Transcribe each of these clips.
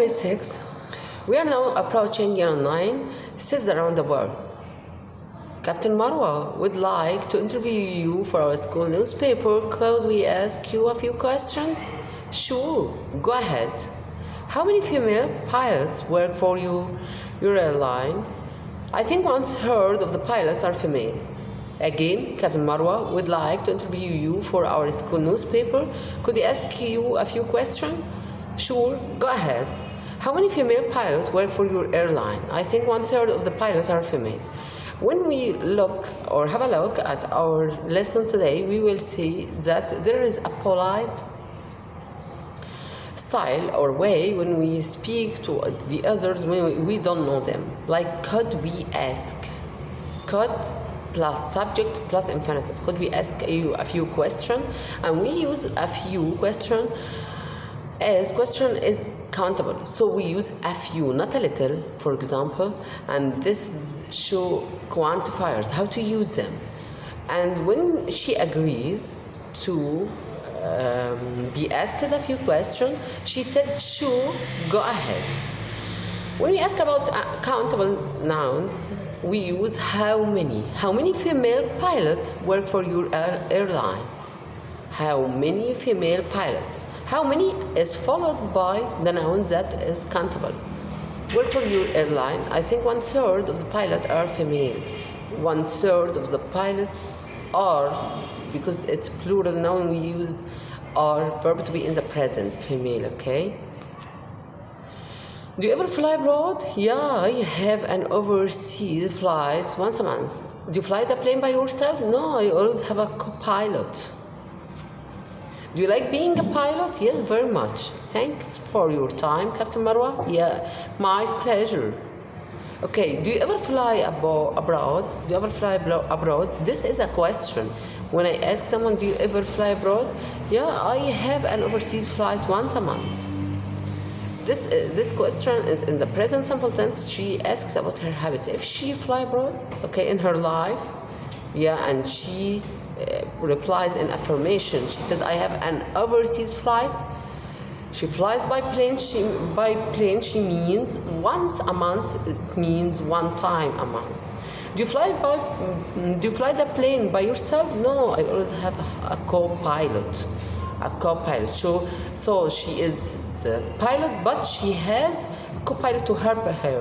grade 6. We are now approaching year 9, cities around the world. Captain Marwa would like to interview you for our school newspaper. Could we ask you a few questions? Sure, go ahead. How many female pilots work for your airline? I think 1/3 of the pilots are female. Again, Captain Marwa would like to interview you for our school newspaper. Could we ask you a few questions? Sure, go ahead. How many female pilots work for your airline? I think 1/3 of the pilots are female. When we look or have a look at our lesson today, we will see that there is a polite style or way when we speak to the others when we don't know them. Like, could we ask? Could plus subject plus infinitive. Could we ask you a few questions? And we use a few questions as question is countable. So we use a few, not a little, for example. And this show quantifiers, how to use them. And when she agrees to be asked a few questions, she said, sure, go ahead. When we ask about countable nouns, we use how many. How many female pilots work for your airline? How many female pilots? How many is followed by the noun that is countable. Work for your airline. I think 1/3 of the pilots are female. 1/3 of the pilots are, because it's plural noun, we use are verb to be in the present, female, okay? Do you ever fly abroad? Yeah, I have an overseas flight once a month. Do you fly the plane by yourself? No, I always have a co-pilot. Do you like being a pilot? Yes, very much. Thanks for your time, Captain Marwa. Yeah, my pleasure. Okay, do you ever fly abroad? Do you ever fly abroad? This is a question. When I ask someone, do you ever fly abroad? Yeah, I have an overseas flight once a month. This question is in the present simple tense. She asks about her habits. If she fly abroad, okay, in her life, yeah, and she replies in affirmation. She said, I have an overseas flight. She flies by plane. She means once a month. It means one time a month. Do you fly the plane by yourself? No, I always have a co-pilot. So she is the pilot, but she has a co-pilot to help her.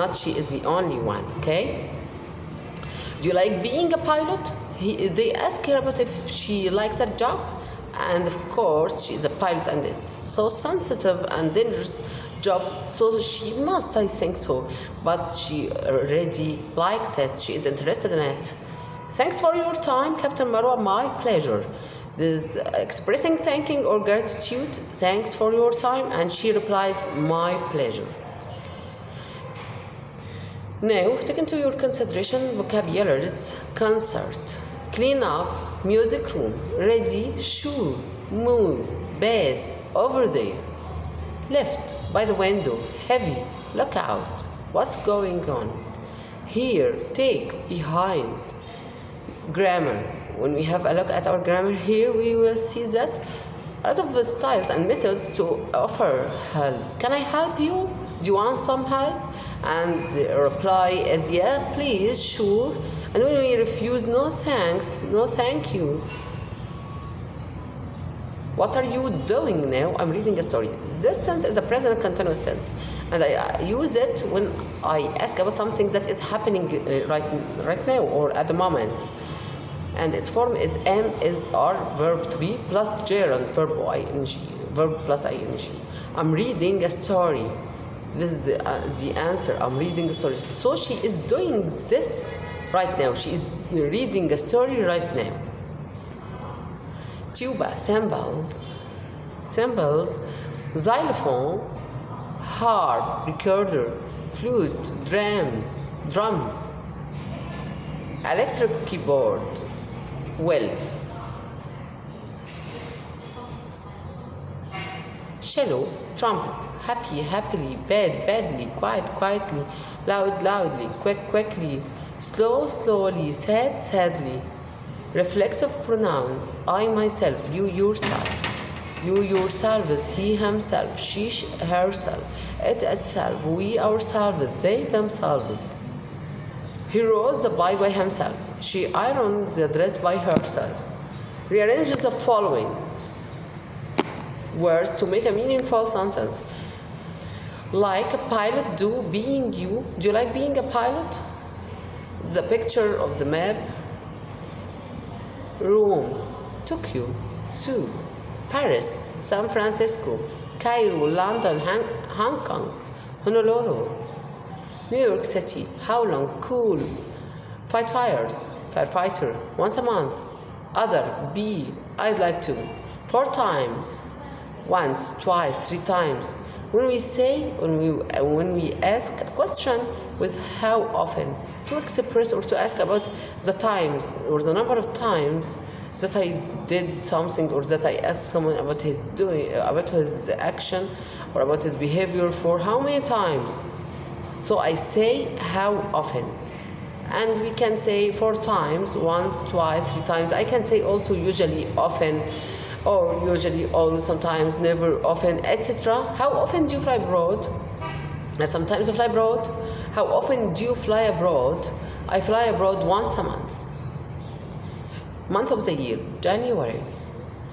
Not she is the only one, okay? Do you like being a pilot? They ask her about if she likes that job, and of course she is a pilot, and it's so sensitive and dangerous job, so she must, I think so, but she already likes it. She is interested in it. Thanks for your time, Captain Marwa. My pleasure. This expressing thanking or gratitude. Thanks for your time, and she replies, my pleasure. Now, take into your consideration vocabularies: concert, clean up, music room, ready, sure, move, bath, over there, left, by the window, heavy, look out, what's going on, here, take, behind. Grammar. When we have a look at our grammar here, we will see that a lot of styles and methods to offer help. Can I help you? Do you want some help? And the reply is, yeah, please, sure. And when we refuse, no thanks, no thank you. What are you doing now? I'm reading a story. This tense is a present continuous tense, and I use it when I ask about something that is happening right now or at the moment. And its form is am, is, are, verb to be plus gerund, verb ing, verb plus ing. I'm reading a story. This is the answer. I'm reading a story. So she is doing this right now. She is reading a story right now. Tuba, cymbals, xylophone, harp, recorder, flute, drums, electric keyboard, well, cello, trumpet, happy, happily, bad, badly, quiet, quietly, loud, loudly, quick, quickly, slow, slowly, sad, sadly. Reflexive pronouns: I, myself, you, yourself. You yourselves, he himself, she herself, it itself, we ourselves, they themselves. He wrote the pie by himself. She ironed the dress by herself. Rearrange the following words to make a meaningful sentence. Like a pilot do, being you. Do you like being a pilot? The picture of the map. Rome, Tokyo, Seoul, Paris, San Francisco, Cairo, London, Hong Kong, Honolulu, New York City. How long? Cool. Fight fires. Firefighter. Once a month. Other. Be. I'd like to. 4 times. Once, twice, 3 times. When we say, when we ask a question with how often, to express or to ask about the times or the number of times that I did something or that I asked someone about his doing, about his action or about his behavior for how many times. So I say how often. And we can say 4 times, once, twice, 3 times. I can say also usually, often, or usually, always, sometimes, never, often, etc. How often do you fly abroad? Sometimes I fly abroad. How often do you fly abroad? I fly abroad once a month. Month of the year: January,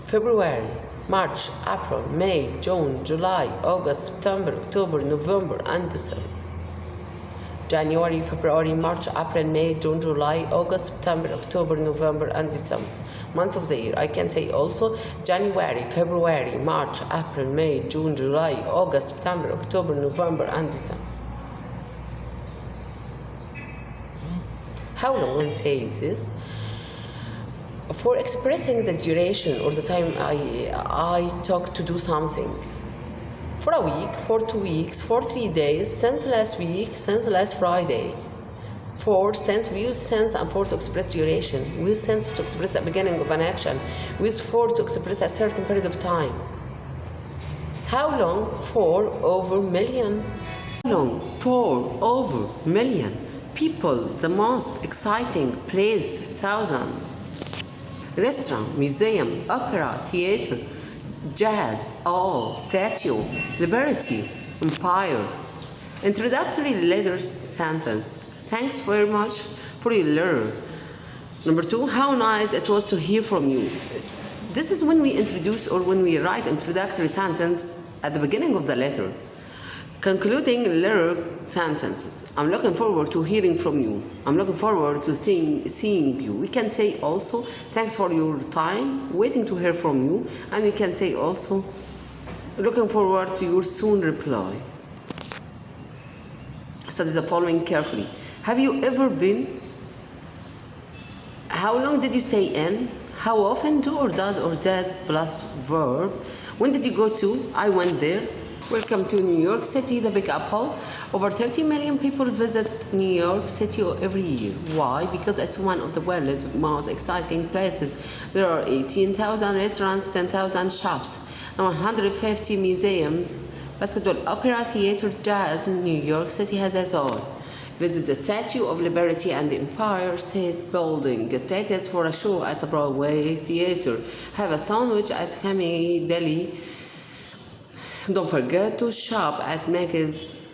February, March, April, May, June, July, August, September, October, November, and December. January, February, March, April, May, June, July, August, September, October, November, and December. Month of the year. I can say also January, February, March, April, May, June, July, August, September, October, November, and December. How long one says this? For expressing the duration or the time I took to do something. For a week, for 2 weeks, for 3 days, since last week, since last Friday. For since, we use since and for to express duration. We use since to express the beginning of an action. We use for to express a certain period of time. How long? For over million. How long? For over million. People, the most exciting place, thousand. Restaurant, museum, opera, theater, jazz, all, statue, liberty, empire. Introductory letter sentence. Thanks very much for your letter. Number 2, how nice it was to hear from you. This is when we introduce or when we write introductory sentence at the beginning of the letter. Concluding letter sentences. I'm looking forward to hearing from you. I'm looking forward to seeing you. We can say also, thanks for your time, waiting to hear from you. And we can say also, looking forward to your soon reply. Study the following carefully. Have you ever been? How long did you stay in? How often? Do or does or did plus verb. When did you go to? I went there. Welcome to New York City, the Big Apple. Over 30 million people visit New York City every year. Why? Because it's one of the world's most exciting places. There are 18,000 restaurants, 10,000 shops, and 150 museums. Basketball, opera, theater, jazz. New York City has it all. Visit the Statue of Liberty and the Empire State Building. Get tickets for a show at the Broadway Theater. Have a sandwich at Kami Deli. Don't forget to shop at Macy's